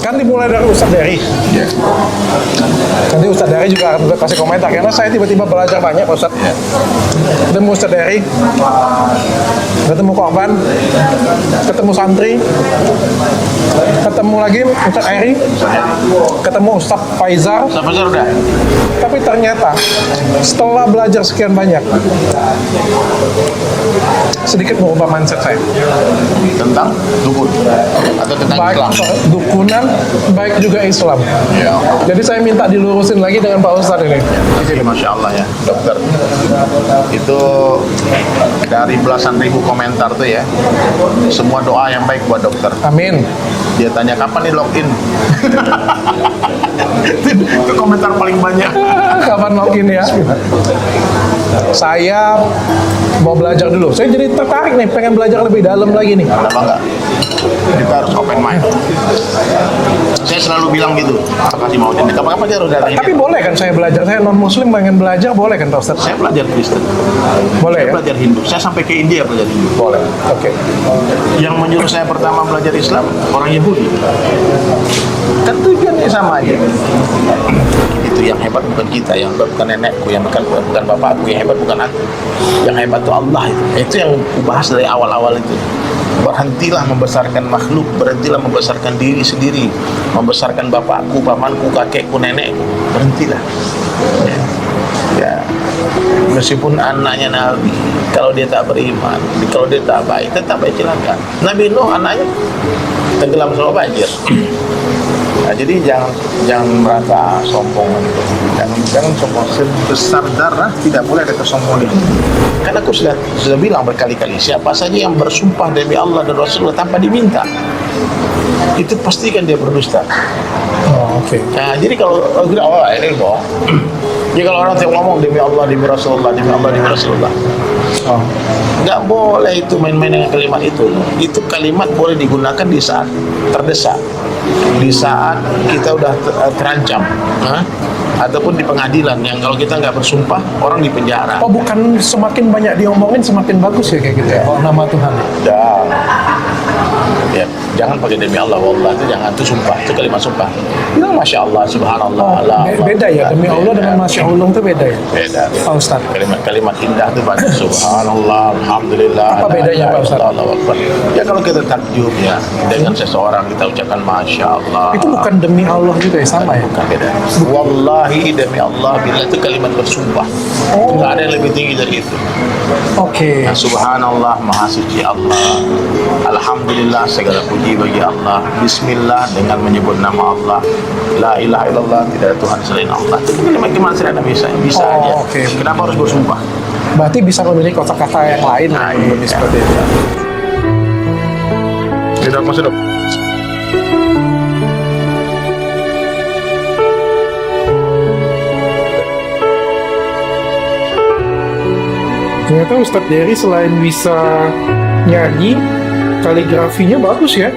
Kan dimulai dari Ustadz Dery. Ya. Nanti Ustadz Dery juga akan kasih komentar karena saya tiba-tiba belajar banyak Pak Ustadz. Ketemu Ustadz Dery, ketemu korban, ketemu santri, ketemu lagi Ustadz Eri, ketemu Ustadz Faizal. Ustadz Faizal udah. Tapi ternyata setelah belajar sekian banyak, sedikit mengubah mindset saya. Tentang dukun atau tentang Baik Islam. dukunan, baik juga Islam. Ya. Jadi saya minta dilurusin lagi dengan Pak Ustadz ini. Jadi Masya Allah ya dokter, itu dari belasan ribu komentar tuh ya, semua doa yang baik buat dokter. Amin. Dia tanya kapan nih login. Itu komentar paling banyak. Kapan login ya? Saya mau belajar dulu. Saya jadi tertarik nih, pengen belajar lebih dalam lagi nih. Kenapa enggak? Kita harus open mind. Saya selalu bilang gitu. Makasih mau ini. Kapan-kapan dia harus datang. Tapi boleh kan saya belajar? Saya non Muslim pengen belajar, boleh kan Pak Ustadz? Saya belajar Kristen. Boleh Saya ya? belajar Hindu. Saya sampai ke India belajar Hindu. Boleh. Oke. Yang menyuruh saya pertama belajar Islam orang Yahudi. Kan tujuannya sama aja. Itu yang hebat bukan kita, yang hebat bukan nenekku, yang bukan bapakku, yang hebat bukan aku. Yang hebat itu Allah itu. Itu yang aku bahas dari awal-awal itu. Berhentilah membesarkan makhluk, berhentilah membesarkan diri sendiri, membesarkan bapakku, pamanku, kakekku, nenekku. Berhentilah. Ya. Meskipun anaknya Nabi, kalau dia tak beriman, kalau dia tak baik, tetap baik celaka. Nabi Nuh anaknya tenggelam sama banjir. Nah, jadi jangan merasa sombong, jangan sombong. Sebesar darah tidak boleh ada kesombongan. Karena aku sudah bilang berkali-kali, siapa saja yang bersumpah demi Allah dan Rasulullah tanpa diminta, itu pastikan dia berdusta. Oh, oke. Nah, jadi kalau ini bohong. Ya kalau orang yang ngomong demi Allah, demi Rasulullah, demi Allah, demi Rasulullah, Oh. nggak boleh itu main-main dengan kalimat itu. Itu kalimat boleh digunakan di saat terdesak, di saat kita udah terancam, ataupun di pengadilan yang kalau kita nggak bersumpah orang di penjara. Oh, bukan semakin banyak diomongin semakin bagus ya kayak gitu ya? Oh, nama Tuhan. Ya, jangan pakai demi Allah, wallah itu jangan, itu sumpah, itu kalimat sumpah. Ya, Masya Allah, Subhanallah, Allah. Beda ya, demi Allah dengan Masya Allah itu beda ya? Beda. Pak Ustadz. Kalimat indah itu banyak. Subhanallah, Alhamdulillah. Apa bedanya, Pak Ustadz? Allahu Akbar. Ya kalau kita takjub ya dengan seseorang kita ucapkan Masya Allah. Itu bukan demi Allah juga ya, sama ya? Bukan, beda. Wallahi demi Allah, bila itu kalimat bersumpah. Oh. Nggak ada yang lebih tinggi dari itu. Oke. Nah, Subhanallah, Maha Suci Allah. Alhamdulillah, segala puji bagi Allah. Bismillah, dengan menyebut nama Allah. La ilaha illallah, tidak ada Tuhan selain Allah. Itu kalimat sederhana bisa aja. Oke. Kenapa harus bersumpah? Berarti bisa memilih kata-kata yang lain Nah, lebih iya. seperti itu. Tidak masuk dok. Ternyata Ustadz Dery selain bisa nyanyi, kaligrafinya bagus ya.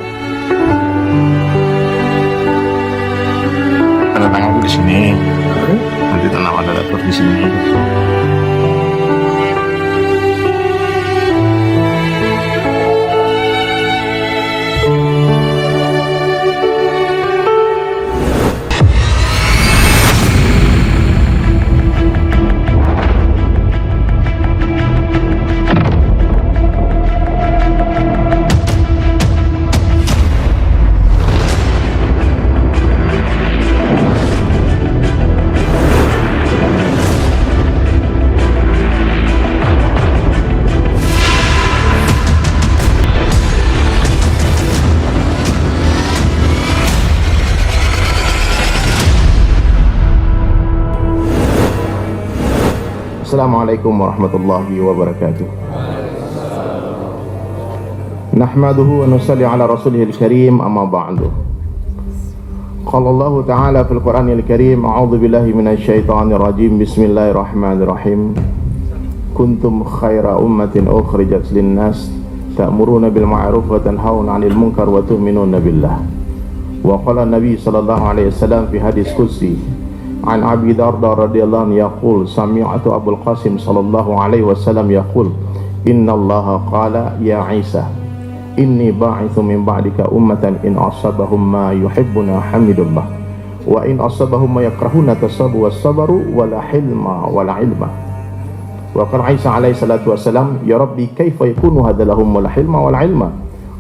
Tanda tanganku di sini. Nanti tanda datar di sini. Assalamualaikum warahmatullahi wabarakatuh. Nahmaduhu wa nusalli ala rasulihil karim, amma ba'du. Qala Allah ta'ala fil Qur'anil karim, a'udzu billahi minasy syaithanir rajim. Bismillahirrahmanirrahim. Kuntum khaira ummatin ukhrijat lin-nas ta'muruna bil ma'ruf wa tanhauna 'anil munkar wa tu'minuna billah. Wa qala Nabi sallallahu alaihi wasallam fi hadis qudsi عن أبي درداء رضي الله عنه يقول سمعت أبو القاسم صلى الله عليه وسلم يقول إن الله قال يا عيسى inni ba'itsu min ba'dika ummatan in asabahum ma yuhibbuna hamidullah wa in asabahum ma yakrahuna tasabu was-sabaru wala hilma wala ilma. Wa qala Isa alaihi salatu wassalam, ya rabbi kaifa yakunu hadza lahum wala hilma wala ilma.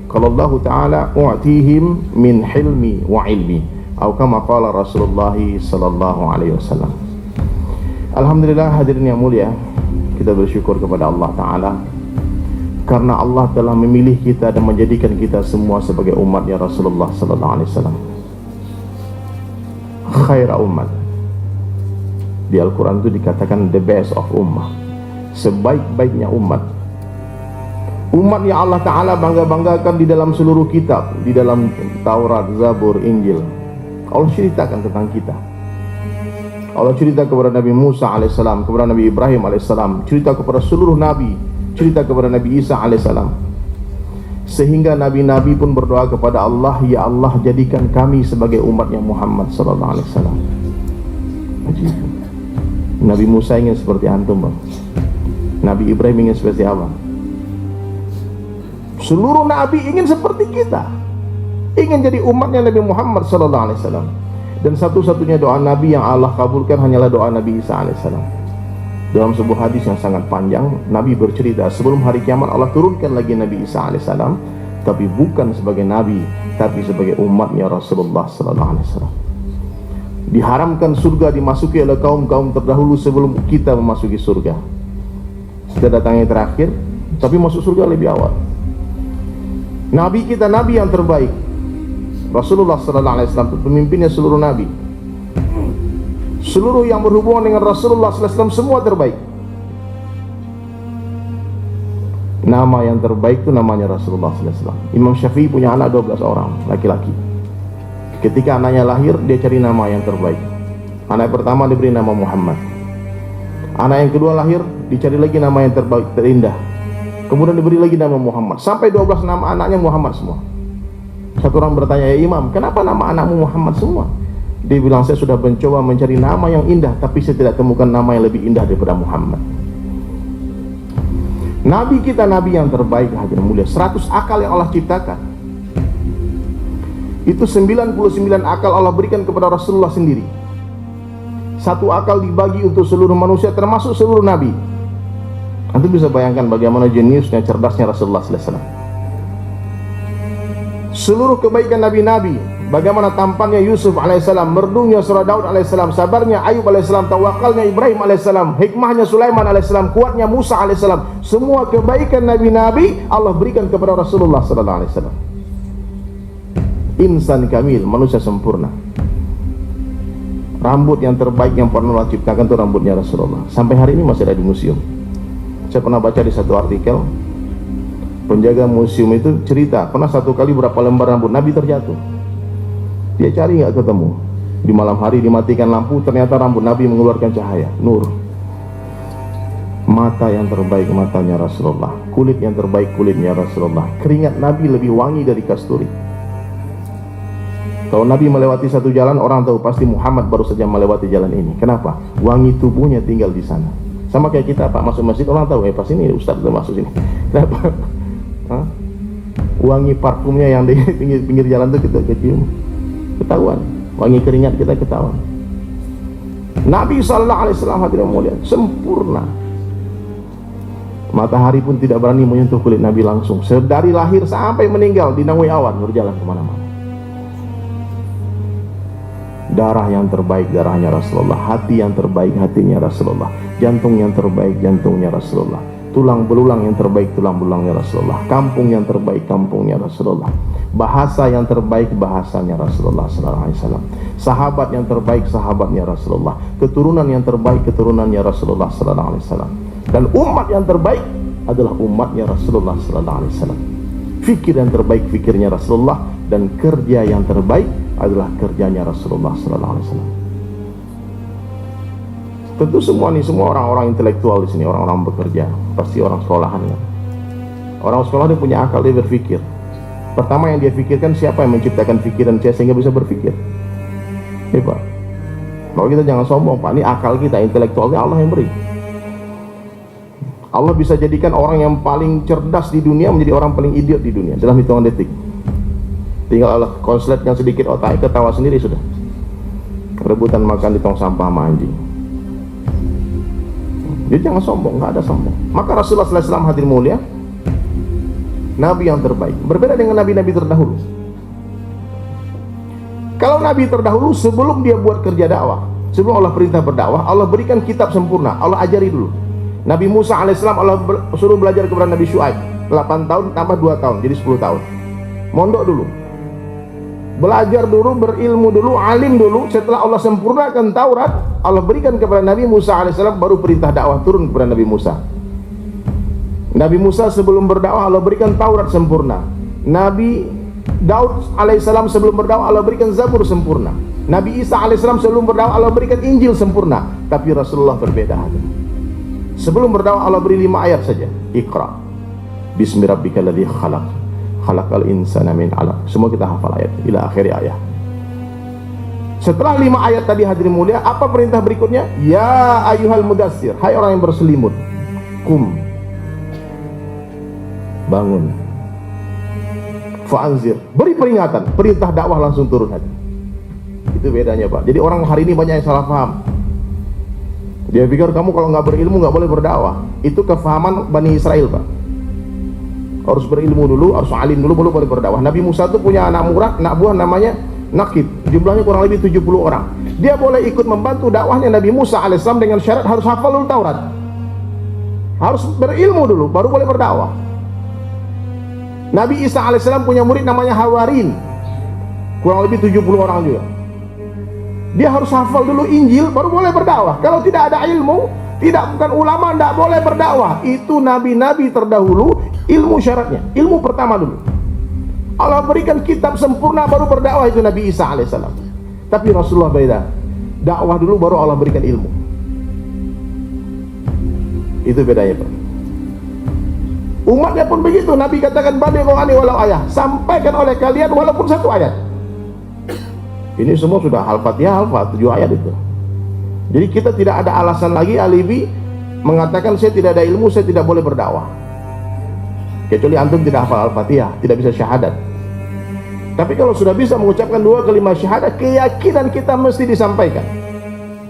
Qala Allah ta'ala u'tihim min hilmi wa ilmi, atau kama qala Rasulullah sallallahu alaihi wasallam. Alhamdulillah, hadirin yang mulia, kita bersyukur kepada Allah Ta'ala karena Allah telah memilih kita dan menjadikan kita semua sebagai umatnya Rasulullah sallallahu alaihi wasallam. Khaira ummat. Di Al-Quran itu dikatakan the best of ummah, sebaik-baiknya umat. Umat yang Allah Ta'ala bangga-banggakan di dalam seluruh kitab, di dalam Taurat, Zabur, Injil. Allah ceritakan tentang kita. Allah cerita kepada Nabi Musa alaihissalam, kepada Nabi Ibrahim alaihissalam, cerita kepada seluruh Nabi, cerita kepada Nabi Isa alaihissalam, sehingga Nabi-Nabi pun berdoa kepada Allah, ya Allah jadikan kami sebagai umatnya Muhammad sallallahu alaihi wasallam. Nabi Musa ingin seperti antum, bang. Nabi Ibrahim ingin seperti apa? Seluruh Nabi ingin seperti kita, ingin jadi umatnya Nabi Muhammad sallallahu alaihi wasallam. Dan satu-satunya doa Nabi yang Allah kabulkan hanyalah doa Nabi Isa alaihissalam. Dalam sebuah hadis yang sangat panjang, Nabi bercerita sebelum hari kiamat Allah turunkan lagi Nabi Isa alaihissalam, tapi bukan sebagai Nabi, tapi sebagai umatnya Rasulullah sallallahu alaihi wasallam. Diharamkan surga dimasuki oleh kaum-kaum terdahulu sebelum kita memasuki surga. Kita datangnya terakhir, tapi masuk surga lebih awal. Nabi kita Nabi yang terbaik, Rasulullah sallallahu alaihi wasallam, pemimpinnya seluruh Nabi. Seluruh yang berhubungan dengan Rasulullah sallallahu alaihi wasallam semua terbaik. Nama yang terbaik itu namanya Rasulullah sallallahu alaihi wasallam. Imam Syafi'i punya anak 12 orang laki-laki. Ketika anaknya lahir, dia cari nama yang terbaik. Anak pertama diberi nama Muhammad. Anak yang kedua lahir, dicari lagi nama yang terbaik, terindah. Kemudian diberi lagi nama Muhammad. Sampai 12 nama anaknya Muhammad semua. Satu orang bertanya, ya Imam, kenapa nama anakmu Muhammad semua? Dia bilang, saya sudah mencoba mencari nama yang indah, tapi saya tidak temukan nama yang lebih indah daripada Muhammad. Nabi kita Nabi yang terbaik, hadirin mulia. 100 akal yang Allah ciptakan, itu 99 akal Allah berikan kepada Rasulullah sendiri. Satu akal dibagi untuk seluruh manusia, termasuk seluruh Nabi. Anda bisa bayangkan bagaimana jeniusnya, cerdasnya Rasulullah sallallahu alaihi wasallam. Seluruh kebaikan Nabi-Nabi, bagaimana tampannya Yusuf alaihissalam, merdungnya surah Daud alaihissalam, sabarnya Ayub alaihissalam, tawakalnya Ibrahim alaihissalam, hikmahnya Sulaiman alaihissalam, kuatnya Musa alaihissalam. Semua kebaikan Nabi-Nabi Allah berikan kepada Rasulullah sallallahu alaihi wasallam. Insan kamil, manusia sempurna. Rambut yang terbaik yang pernah Allah ciptakan itu rambutnya Rasulullah. Sampai hari ini masih ada di museum. Saya pernah baca di satu artikel, penjaga museum itu cerita pernah satu kali berapa lembar rambut Nabi terjatuh. Dia cari nggak ketemu. Di malam hari dimatikan lampu, ternyata rambut Nabi mengeluarkan cahaya, nur. Mata yang terbaik matanya Rasulullah, kulit yang terbaik kulitnya Rasulullah. Keringat Nabi lebih wangi dari kasturi. Kalau Nabi melewati satu jalan, orang tahu pasti Muhammad baru saja melewati jalan ini. Kenapa? Wangi tubuhnya tinggal di sana. Sama kayak kita, Pak, masuk masjid orang tahu, pas ini Ustaz udah masuk sini. Kenapa? Hah? Wangi parfumnya yang di pinggir jalan itu kita kecium, ketahuan. Wangi keringat kita ketahuan. Nabi sallallahu alaihi wasallam hadirin mulia, sempurna. Matahari pun tidak berani menyentuh kulit Nabi langsung. Dari lahir sampai meninggal dinangui awan berjalan kemana-mana. Darah yang terbaik darahnya Rasulullah, hati yang terbaik hatinya Rasulullah, jantung yang terbaik jantungnya Rasulullah, tulang belulang yang terbaik tulang belulangnya Rasulullah, kampung yang terbaik kampungnya Rasulullah, bahasa yang terbaik bahasanya Rasulullah sallallahu alaihi wasallam, sahabat yang terbaik sahabatnya Rasulullah, keturunan yang terbaik keturunannya Rasulullah sallallahu alaihi wasallam, dan umat yang terbaik adalah umatnya Rasulullah sallallahu alaihi wasallam. Fikir yang terbaik fikirnya Rasulullah, dan kerja yang terbaik adalah kerjanya Rasulullah sallallahu alaihi wasallam. Tentu semua orang-orang intelektual di sini, orang-orang bekerja, pasti orang sekolahan kan. Orang sekolah dia punya akal, dia berpikir. Pertama yang dia pikirkan, siapa yang menciptakan pikiran saya sehingga bisa berpikir? Pak. Kalau kita jangan sombong, Pak, ini akal kita, intelektualnya Allah yang beri. Allah bisa jadikan orang yang paling cerdas di dunia menjadi orang paling idiot di dunia dalam hitungan detik. Tinggal Allah konsletkan sedikit otak, ketawa sendiri sudah. Rebutan makan di tong sampah sama anjing. Jadi jangan sombong, nggak ada sombong. Maka Rasulullah SAW hadirin mulia, Nabi yang terbaik, berbeda dengan nabi-nabi terdahulu. Kalau nabi terdahulu sebelum dia buat kerja dakwah, sebelum Allah perintah berdakwah, Allah berikan kitab sempurna, Allah ajari dulu. Nabi Musa alaihissalam Allah suruh belajar kepada Nabi Syuaib 8 tahun tambah 2 tahun jadi 10 tahun. Mondok dulu, belajar dulu, berilmu dulu, alim dulu. Setelah Allah sempurnakan Taurat, Allah berikan kepada Nabi Musa alaihissalam, baru perintah dakwah turun kepada Nabi Musa. Nabi Musa sebelum berdakwah Allah berikan Taurat sempurna. Nabi Daud alaihissalam sebelum berdakwah Allah berikan Zabur sempurna. Nabi Isa alaihissalam sebelum berdakwah Allah berikan Injil sempurna. Tapi Rasulullah berbeda. Sebelum berdakwah Allah beri 5 ayat saja. Iqra bismi rabbikal ladzi khalaq, khalaqal insana min 'alaq. Semua kita hafal ayat ila akhir ayat. Setelah 5 ayat tadi hadirin mulia, apa perintah berikutnya? Ya ayyuhal mudassir, hai orang yang berselimut, kum, bangun, fa'anzir, beri peringatan. Perintah dakwah langsung turun hati. Itu bedanya Pak. Jadi orang hari ini banyak yang salah paham. Dia pikir kamu kalau nggak berilmu nggak boleh berdakwah. Itu kefahaman Bani Israel Pak. Harus berilmu dulu, harus alim dulu, baru boleh berdakwah. Nabi Musa itu punya anak buah namanya Nakib. Jumlahnya kurang lebih 70 orang. Dia boleh ikut membantu dakwahnya Nabi Musa alaihissalam dengan syarat harus hafal dulu Taurat. Harus berilmu dulu, baru boleh berdakwah. Nabi Isa alaihissalam punya murid namanya Hawarin. Kurang lebih 70 orang juga. Dia harus hafal dulu Injil baru boleh berdakwah. Kalau tidak ada ilmu, bukan ulama, tidak boleh berdakwah. Itu nabi-nabi terdahulu, ilmu syaratnya, ilmu pertama dulu. Allah berikan kitab sempurna baru berdakwah, itu Nabi Isa alaihissalam. Tapi Rasulullah beda, dakwah dulu baru Allah berikan ilmu. Itu bedanya Pak. Umatnya pun begitu. Nabi katakan balighu anni walau ayah, sampaikan oleh kalian walaupun 1 ayat. Ini semua sudah Al-Fatihah, 7 ayat itu. Jadi kita tidak ada alasan lagi alibi mengatakan saya tidak ada ilmu, saya tidak boleh berdakwah. Kecuali antum tidak hafal Al-Fatihah, tidak bisa syahadat. Tapi kalau sudah bisa mengucapkan 2 kalimat syahadat, keyakinan kita mesti disampaikan.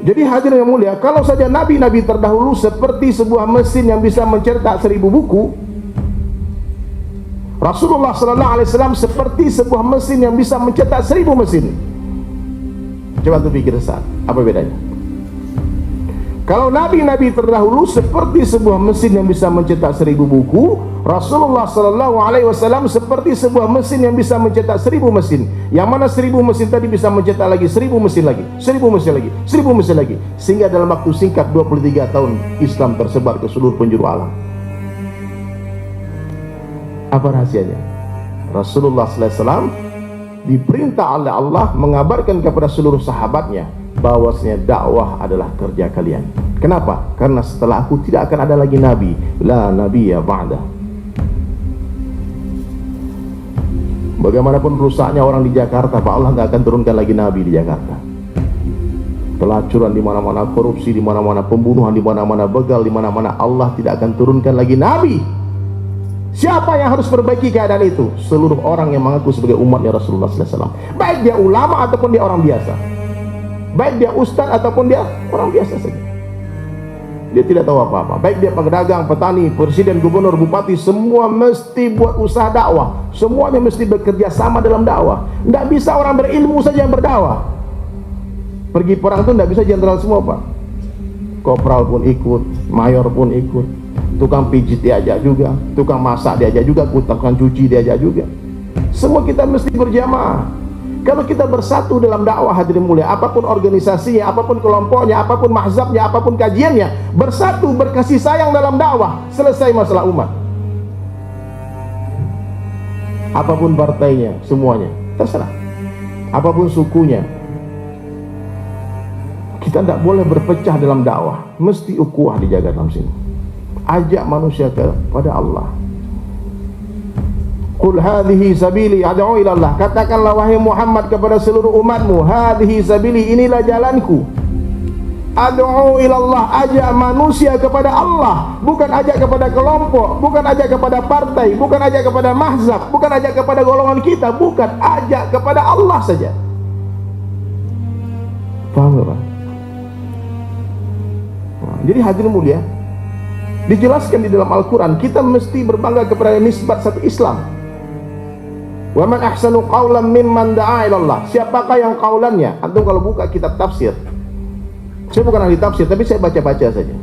Jadi hadirin yang mulia, kalau saja nabi-nabi terdahulu seperti sebuah mesin yang bisa mencetak 1000 buku, Rasulullah SAW seperti sebuah mesin yang bisa mencetak 1000 mesin. Coba tuh pikir saat, apa bedanya? Kalau nabi-nabi terdahulu seperti sebuah mesin yang bisa mencetak 1000 buku, Rasulullah SAW seperti sebuah mesin yang bisa mencetak 1000 mesin. Yang mana 1000 mesin tadi bisa mencetak lagi 1000 mesin lagi, 1000 mesin lagi, 1000 mesin lagi, sehingga dalam waktu singkat 23 tahun Islam tersebar ke seluruh penjuru alam. Apa rahasianya? Rasulullah SAW diperintah oleh Allah mengabarkan kepada seluruh sahabatnya bahwasanya dakwah adalah kerja kalian. Kenapa? Karena setelah aku tidak akan ada lagi nabi, la nabiyya ba'da. Bagaimanapun rusaknya orang di Jakarta, Pak, Allah nggak akan turunkan lagi nabi di Jakarta. Pelacuran di mana-mana, korupsi di mana-mana, pembunuhan di mana-mana, begal di mana-mana, Allah tidak akan turunkan lagi nabi. Siapa yang harus perbaiki keadaan itu? Seluruh orang yang mengaku sebagai umatnya Rasulullah SAW. Baik dia ulama ataupun dia orang biasa, baik dia ustaz ataupun dia orang biasa saja, dia tidak tahu apa-apa. Baik dia pedagang, petani, presiden, gubernur, bupati, semua mesti buat usaha dakwah. Semuanya mesti bekerja sama dalam dakwah. Tidak bisa orang berilmu saja yang berdakwah. Pergi perang itu tidak bisa jenderal semua Pak. Kopral pun ikut, mayor pun ikut, tukang pijit diajak juga, tukang masak diajak juga, tukang cuci diajak juga. Semua kita mesti berjamaah. Kalau kita bersatu dalam dakwah hadirin mulia, apapun organisasinya, apapun kelompoknya, apapun mazhabnya, apapun kajiannya, bersatu berkasih sayang dalam dakwah, selesai masalah umat. Apapun partainya, semuanya terserah. Apapun sukunya, kita tidak boleh berpecah dalam dakwah, mesti ukhuwah dijaga dalam sini. Ajak manusia kepada Allah. Qul hadhihi sabili ad'u ila Allah. Katakanlah wahai Muhammad kepada seluruh umatmu, hadhihi sabili, inilah jalanku. Ad'u ilallah, ajak manusia kepada Allah, bukan ajak kepada kelompok, bukan ajak kepada partai, bukan ajak kepada mahzab, bukan ajak kepada golongan kita, bukan, ajak kepada Allah saja. Paham gak, Pak? Nah, jadi hadirin mulia, dijelaskan di dalam Al-Quran, kita mesti berbangga kepada nisbat satu Islam. Wa man ahsanu qawlan mimman da'a ilallah. Siapakah yang qaulannya? Antum kalau buka kitab tafsir, saya bukan ahli tafsir, tapi saya baca-baca saja.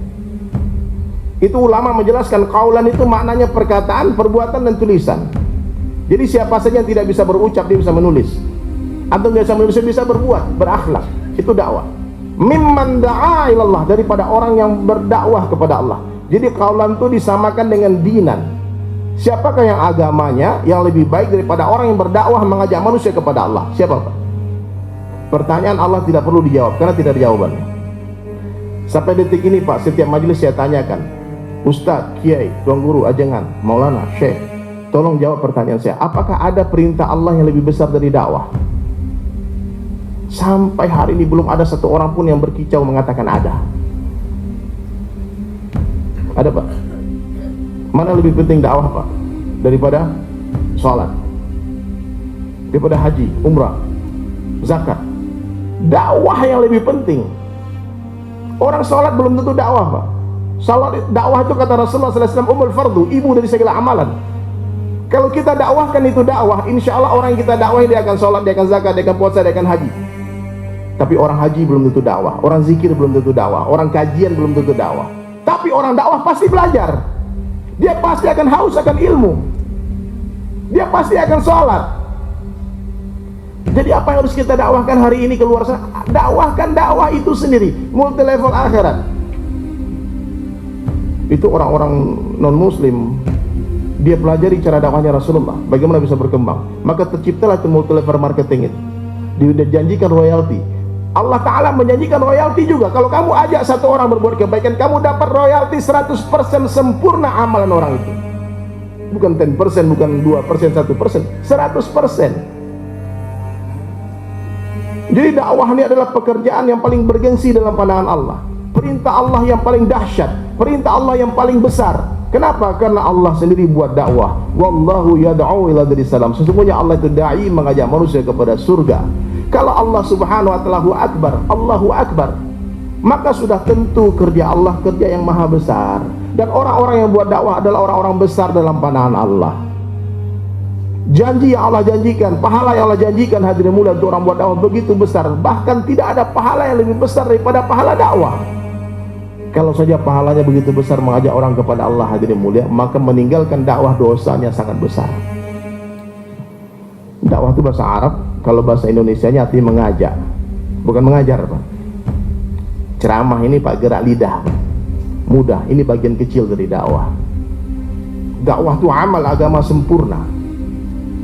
Itu ulama menjelaskan qaulan itu maknanya perkataan, perbuatan, dan tulisan. Jadi siapa saja yang tidak bisa berucap, dia bisa menulis. Antum bisa menulis, bisa berbuat, berakhlak. Itu dakwah. Mimman da'a ilallah, daripada orang yang berdakwah kepada Allah. Jadi qaulan itu disamakan dengan dinan. Siapakah yang agamanya yang lebih baik daripada orang yang berdakwah mengajak manusia kepada Allah? Siapa, Pak? Pertanyaan Allah tidak perlu dijawab karena tidak ada jawabannya. Sampai detik ini, Pak, setiap majelis saya tanyakan, Ustadz, Kiai, Tuan Guru, Ajangan, Maulana, Syekh, tolong jawab pertanyaan saya. Apakah ada perintah Allah yang lebih besar dari dakwah? Sampai hari ini belum ada satu orang pun yang berkicau mengatakan ada. Ada, Pak? Mana lebih penting dakwah, Pak, daripada sholat, daripada haji, umrah, zakat? Dakwah yang lebih penting. Orang sholat belum tentu dakwah, Pak. Sholat, dakwah itu kata Rasulullah SAW, umul fardu, ibu dari segala amalan. Kalau kita dakwahkan itu dakwah, insya Allah orang yang kita dakwahi dia akan sholat, dia akan zakat, dia akan puasa, dia akan haji. Tapi orang haji belum tentu dakwah, orang zikir belum tentu dakwah, orang kajian belum tentu dakwah. Tapi orang dakwah pasti belajar. Dia pasti akan haus akan ilmu. Dia pasti akan sholat. Jadi apa yang harus kita dakwahkan hari ini keluar sana? Dakwahkan dakwah itu sendiri, multi level akhirat. Itu orang-orang non muslim, dia pelajari cara dakwahnya Rasulullah, bagaimana bisa berkembang. Maka terciptalah itu multi level marketing itu. Dia janjikan royalti. Allah Ta'ala menjanjikan royalti juga. Kalau kamu ajak satu orang berbuat kebaikan, kamu dapat royalti 100% sempurna amalan orang itu. Bukan 10%, bukan 2%, 1%, 100%. Jadi dakwah ini adalah pekerjaan yang paling bergengsi dalam pandangan Allah. Perintah Allah yang paling dahsyat, perintah Allah yang paling besar. Kenapa? Karena Allah sendiri buat dakwah. Wallahu yad'u ila salam. Sesungguhnya Allah itu dai, mengajak manusia kepada surga. Kalau Allah Subhanahu wa ta'ala Allahu Akbar, maka sudah tentu kerja Allah kerja yang maha besar. Dan orang-orang yang buat dakwah adalah orang-orang besar dalam pandangan Allah. Janji yang Allah janjikan, pahala yang Allah janjikan, hadirin mulia, untuk orang buat dakwah begitu besar. Bahkan tidak ada pahala yang lebih besar daripada pahala dakwah. Kalau saja pahalanya begitu besar mengajak orang kepada Allah, hadirin mulia, maka meninggalkan dakwah dosanya sangat besar. Dakwah itu bahasa Arab, kalau bahasa Indonesianya artinya mengajak, bukan mengajar, Pak. Ceramah ini, Pak, gerak lidah, mudah, ini bagian kecil dari dakwah. Dakwah itu amal agama sempurna.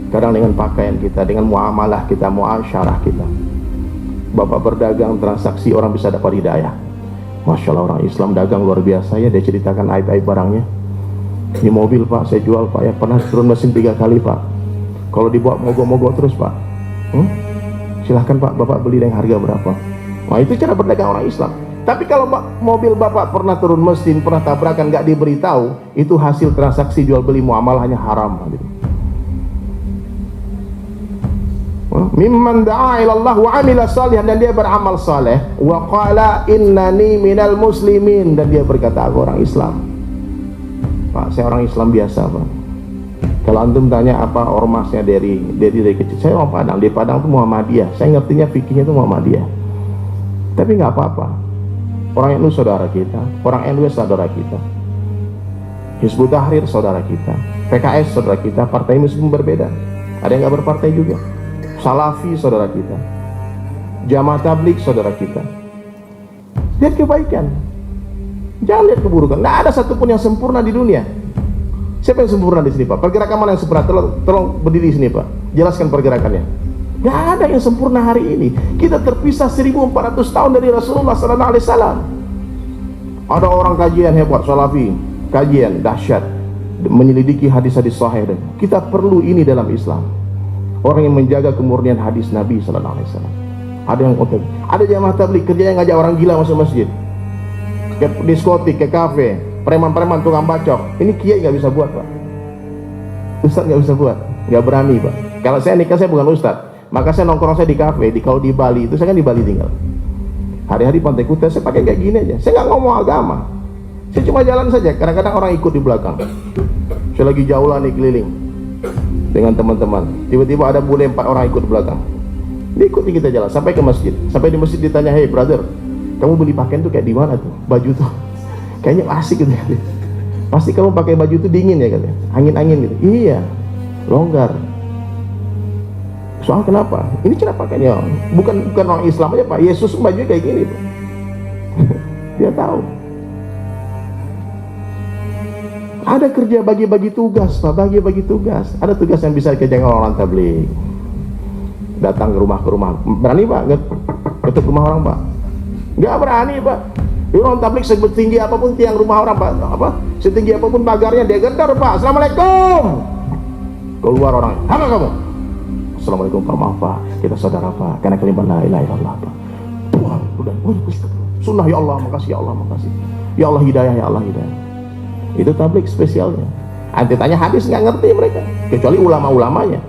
Kadang dengan pakaian kita, dengan muamalah kita, muasyarah kita. Bapak berdagang, transaksi, orang bisa dapat hidayah. Masya Allah, orang Islam dagang luar biasa ya. Dia ceritakan aib-aib barangnya. Ini mobil, Pak, saya jual, Pak, ya pernah turun mesin 3 kali, Pak. Kalau dibawa mogok-mogok terus, Pak. Silahkan, Pak, Bapak beli dengan harga berapa. Nah, itu cara berdagang orang Islam. Tapi kalau mobil Bapak pernah turun mesin, pernah tabrakan, nggak diberitahu, itu hasil transaksi jual beli muamalahnya haram. Mimman da'a ilallah wa amila salihan, dan dia beramal saleh, wa qala innani minal muslimin, dan dia berkata, aku orang Islam. Pak, saya orang Islam biasa, Pak. Kalau antum tanya apa ormasnya dari kecil, saya orang Padang. Di Padang itu Muhammadiyah. Saya ngertinya fikihnya itu Muhammadiyah. Tapi nggak apa-apa. Orang NU saudara kita, orang NW saudara kita, Hizbut Tahrir saudara kita, PKS saudara kita, partai meskipun berbeda. Ada yang nggak berpartai juga. Salafi saudara kita, Jamaah Tabligh saudara kita. Lihat kebaikan, jangan lihat keburukan. Nggak ada satupun yang sempurna di dunia. Siapa yang sempurna di sini, Pak? Pergerakan mana yang sempurna? Tolong berdiri di sini, Pak. Jelaskan pergerakannya. Gak ada yang sempurna hari ini. Kita terpisah 1400 tahun dari Rasulullah SAW. Ada orang kajian hebat, salafi, kajian dahsyat, menyelidiki hadis-hadis sahih. Kita perlu ini dalam Islam. Orang yang menjaga kemurnian hadis Nabi SAW. Ada yang kontak. Ada jamaah tabligh kerjanya ngajak orang gila masuk masjid, ke diskotik, ke kafe, preman-preman tukang bacok. Ini kiai nggak bisa buat, Pak. Ustadz nggak bisa buat, nggak berani, Pak. Kalau saya nikah, saya bukan ustadz, maka saya nongkrong saya di kafe. Kalau di Bali itu, saya kan di Bali tinggal. Hari-hari Pantai Kuta saya pakai kayak gini aja. Saya nggak ngomong agama, saya cuma jalan saja. Kadang-kadang orang ikut di belakang. Saya lagi jauh lah nih keliling dengan teman-teman. Tiba-tiba ada bule 4 orang ikut di belakang. Diikuti kita jalan sampai ke masjid. Sampai di masjid ditanya, "Hey brother, kamu beli pakaian tuh kayak di mana tuh? Baju tuh kayaknya asik gitu ya. Pasti kamu pakai baju tuh dingin ya katanya, angin-angin gitu." Iya, longgar. Soal kenapa? Ini cara pakainya bukan orang Islam aja, Pak. Yesus bajunya kayak gini tuh. Dia tahu. Ada kerja bagi-bagi tugas, Pak. Bagi-bagi tugas. Ada tugas yang bisa dikerjakan orang tabligh. Datang ke rumah, berani, Pak? Ketuk rumah orang, Pak? Nggak berani, Pak. Orang tabligh setinggi apapun tiang rumah orang, Pak, apa? Setinggi apapun pagarnya dia gendar, Pak. Assalamualaikum. Keluar orang, apa kamu? Assalamualaikum, Pak. Maaf, Pak. Kita saudara, Pak. Karena kalimat la ilaha illallah, Pak. Wah, udah. Sunnah, ya Allah, makasih, ya Allah, makasih. Ya Allah hidayah, ya Allah hidayah. Itu tabligh spesialnya. Anti tanya hadis nggak ngerti mereka, kecuali ulama-ulamanya.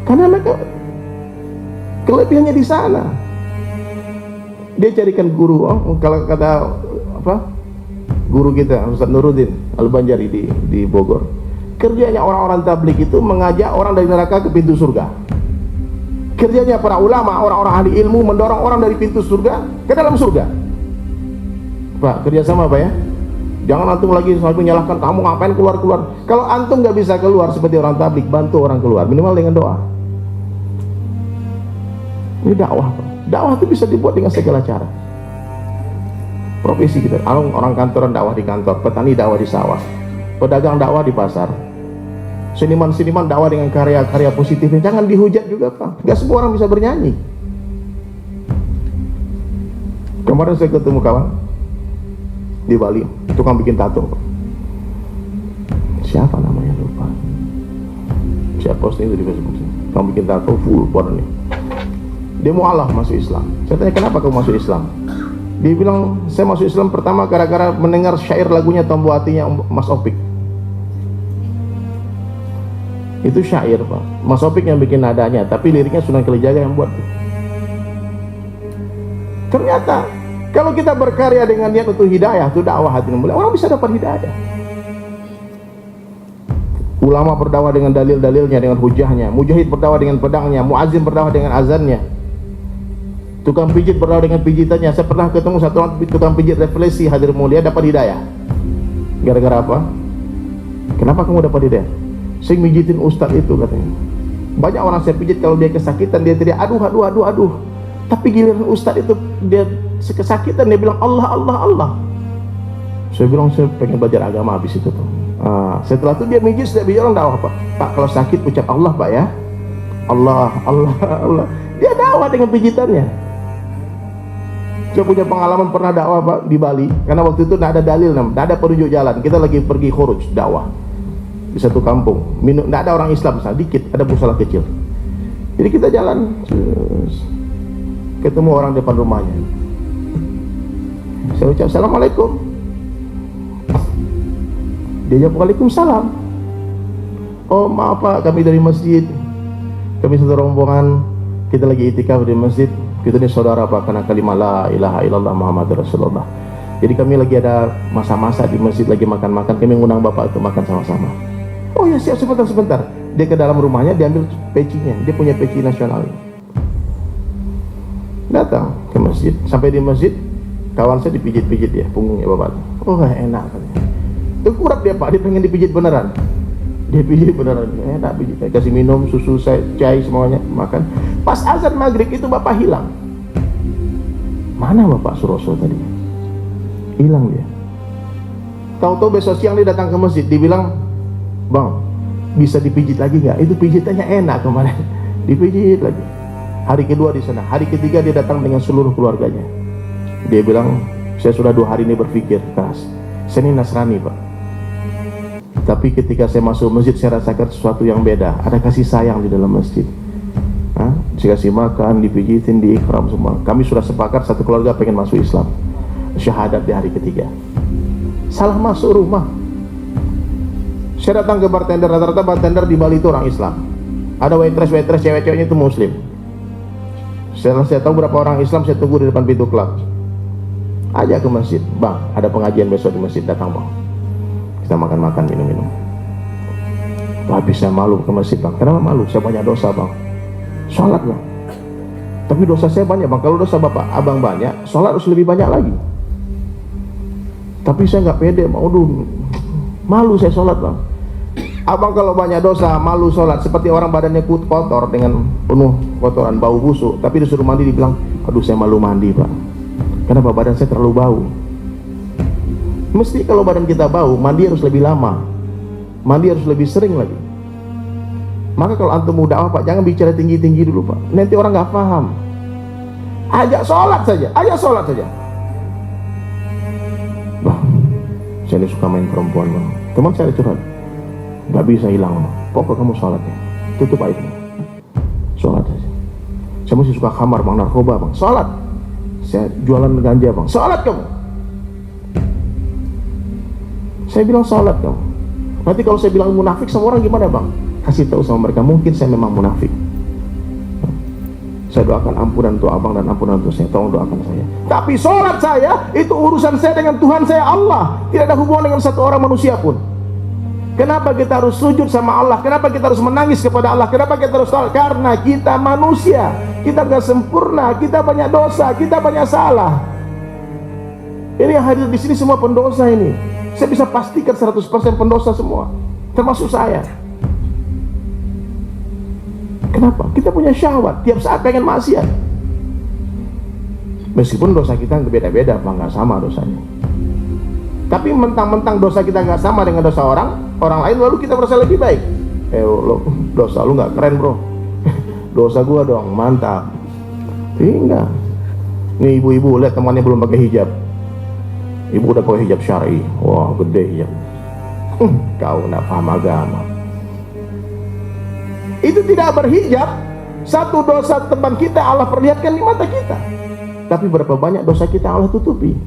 Karena mereka kelebihannya di sana. Dia carikan guru, kalau kata apa? Guru kita Ustaz Nuruddin Al-Banjari di Bogor. Kerjanya orang-orang tabligh itu mengajak orang dari neraka ke pintu surga. Kerjanya para ulama, orang-orang ahli ilmu mendorong orang dari pintu surga ke dalam surga. Pak, kerjasama Pak ya. Jangan antum lagi selalu menyalahkan kamu ngapain keluar-keluar. Kalau antum nggak bisa keluar seperti orang tabligh, bantu orang keluar minimal dengan doa. Ini dakwah, Pak. Dakwah itu bisa dibuat dengan segala cara. Profesi kita, orang kantoran dakwah di kantor, petani dakwah di sawah, pedagang dakwah di pasar, seniman-seniman dakwah dengan karya-karya positifnya. Jangan dihujat juga, Pak. Gak semua orang bisa bernyanyi. Kemarin saya ketemu kawan di Bali, tukang bikin tato. Siapa namanya lupa. Saya posting itu di Facebook. Tukang bikin tato full warna nih. Dia mualaf masuk Islam. Saya tanya, kenapa kamu masuk Islam? Dia bilang, saya masuk Islam pertama gara-gara mendengar syair lagunya Tombo Hatinya Mas Opik. Itu syair, Pak. Mas Opik yang bikin nadanya, tapi liriknya Sunan Kalijaga yang buat. Ternyata kalau kita berkarya dengan niat untuk hidayah, itu dakwah hati mulia, orang bisa dapat hidayah. Ulama berdakwah dengan dalil-dalilnya, dengan hujahnya. Mujahid berdakwah dengan pedangnya. Muazzin berdakwah dengan azannya. Tukang pijit berdakwah dengan pijitannya. Saya pernah ketemu satu orang tukang pijit refleksi hadir mulia, dapat hidayah. Gara-gara apa? Kenapa kamu dapat hidayah? Saya mijitin ustadz itu katanya. Banyak orang saya pijit, kalau dia kesakitan dia teriak aduh, aduh, aduh, aduh. Tapi giliran ustadz itu dia kesakitan dia bilang Allah, Allah, Allah. Saya bilang saya pengen belajar agama habis itu tuh. Setelah itu dia mijit, setiap orang dakwah, Pak, kalau sakit ucap Allah, Pak ya. Allah, Allah, Allah. Dia dakwah dengan pijitannya. Saya punya pengalaman pernah dakwah, Pak, di Bali. Karena waktu itu tidak ada dalil, tidak ada penunjuk jalan. Kita lagi pergi khuruj dakwah di satu kampung. Tidak ada orang Islam, dikit, ada musala kecil. Jadi kita jalan, ketemu orang depan rumahnya. Saya ucap Assalamualaikum. Dia jawab Waalaikumsalam. Oh maaf Pak, kami dari masjid. Kami satu rombongan, kita lagi itikaf di masjid. Kita ini saudara Pak, karena kalimat la ilaha illallah Muhammad Rasulullah. Jadi kami lagi ada masa-masa di masjid, lagi makan-makan. Kami ngundang Bapak untuk makan sama-sama. Oh ya siap, sebentar. Dia ke dalam rumahnya, dia ambil pecinya. Dia punya peci nasional. Datang ke masjid. Sampai di masjid, kawan saya dipijit-pijit ya punggungnya Bapak. Oh enak katanya. Kurap dia Pak, dia pengen dipijit beneran. Dia pijit beneran, enak pijit. Saya kasih minum, susu, cai, semuanya, makan. Pas azan maghrib itu Bapak hilang. Mana Bapak Suroso tadi? Hilang dia. Tahu-tahu besok siang dia datang ke masjid, dibilang, Bang, bisa dipijit lagi nggak? Itu pijitannya enak kemarin. Dipijit lagi. Hari kedua di sana, hari ketiga dia datang dengan seluruh keluarganya. Dia bilang, saya sudah 2 hari ini berpikir keras. Saya ini Nasrani Pak. Tapi ketika saya masuk masjid, saya rasakan sesuatu yang beda. Ada kasih sayang di dalam masjid. dikasih makan, dipijitin, diikram semua. Kami sudah sepakat satu keluarga pengen masuk Islam, syahadat di hari ketiga. Salah masuk rumah. Saya datang ke bartender, rata-rata bartender di Bali itu orang Islam. Ada waitress cewek-ceweknya itu Muslim. Setelah saya tahu berapa orang Islam, saya tunggu di depan pintu klub. Ajak ke masjid, bang, ada pengajian besok di masjid, datang bang. Kita makan-makan, minum-minum. Habis saya malu ke masjid bang. Kenapa malu? Saya banyak dosa bang. Sholat bang. Tapi dosa saya banyak bang. Kalau dosa bapak abang banyak, sholat harus lebih banyak lagi. Tapi saya nggak pede bang. Aduh, malu saya sholat bang. Abang kalau banyak dosa, malu sholat. Seperti orang badannya kotor dengan penuh kotoran, bau busuk. Tapi disuruh mandi dibilang, aduh saya malu mandi pak. Kenapa? Badan saya terlalu bau. Mesti kalau badan kita bau, mandi harus lebih lama. Mandi harus lebih sering lagi. Maka kalau antum muda pak, jangan bicara tinggi-tinggi dulu pak. Nanti orang nggak paham. Ajak sholat saja, Bang, saya ini suka main perempuan bang. Teman saya curhat, nggak bisa hilang bang. Pokok kamu sholatnya, tutup aibnya. Sholat saja. Saya masih suka khamar bang, narkoba bang. Sholat. Saya jualan ganja bang. Sholat kamu. Saya bilang sholat kamu. Nanti kalau saya bilang munafik sama orang gimana bang? Kasih tahu sama mereka, mungkin saya memang munafik. Saya doakan ampunan untuk abang dan ampunan untuk saya. Tolong doakan saya. Tapi sholat saya itu urusan saya dengan Tuhan saya Allah. Tidak ada hubungan dengan satu orang manusia pun. Kenapa kita harus sujud sama Allah? Kenapa kita harus menangis kepada Allah? Kenapa kita harus sholat? Karena kita manusia. Kita gak sempurna. Kita banyak dosa. Kita banyak salah. Ini yang hadir di sini semua pendosa ini. Saya bisa pastikan 100% pendosa semua, termasuk saya. Kenapa? Kita punya syahwat, tiap saat pengen maksiat. Meskipun dosa kita beda-beda, nggak sama dosanya. Tapi mentang-mentang dosa kita nggak sama dengan dosa orang lain, lalu kita merasa lebih baik. Dosa lu nggak keren bro. Dosa gua dong, mantap. Enggak. Nih ibu-ibu lihat temannya belum pakai hijab. Ibu udah pakai hijab syar'i. Wah, gede hijab. Kau nggak paham agama. Itu tidak berhijab, satu dosa teman kita Allah perlihatkan di mata kita. Tapi berapa banyak dosa kita Allah tutupi.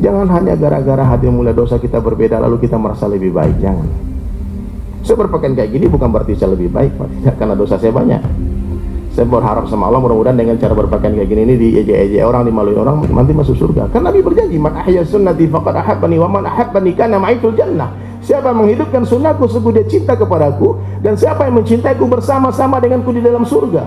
Jangan hanya gara-gara hadir mulai dosa kita berbeda lalu kita merasa lebih baik. Jangan. Saya berpakaian kayak gini bukan berarti saya lebih baik, Pak. Tidak, karena dosa saya banyak. Saya berharap sama Allah mudah-mudahan dengan cara berpakaian kayak gini ini diejek-ejek orang, dimaluin orang, nanti masuk surga. Kan Nabi berjanji, man ahya sunnati faqad ahabbani wa man ahabbani kana ma'i fil jannah. Siapa yang menghidupkan sunnahku sungguh dia cinta kepadaku, dan siapa yang mencintaiku bersama-sama denganku di dalam surga.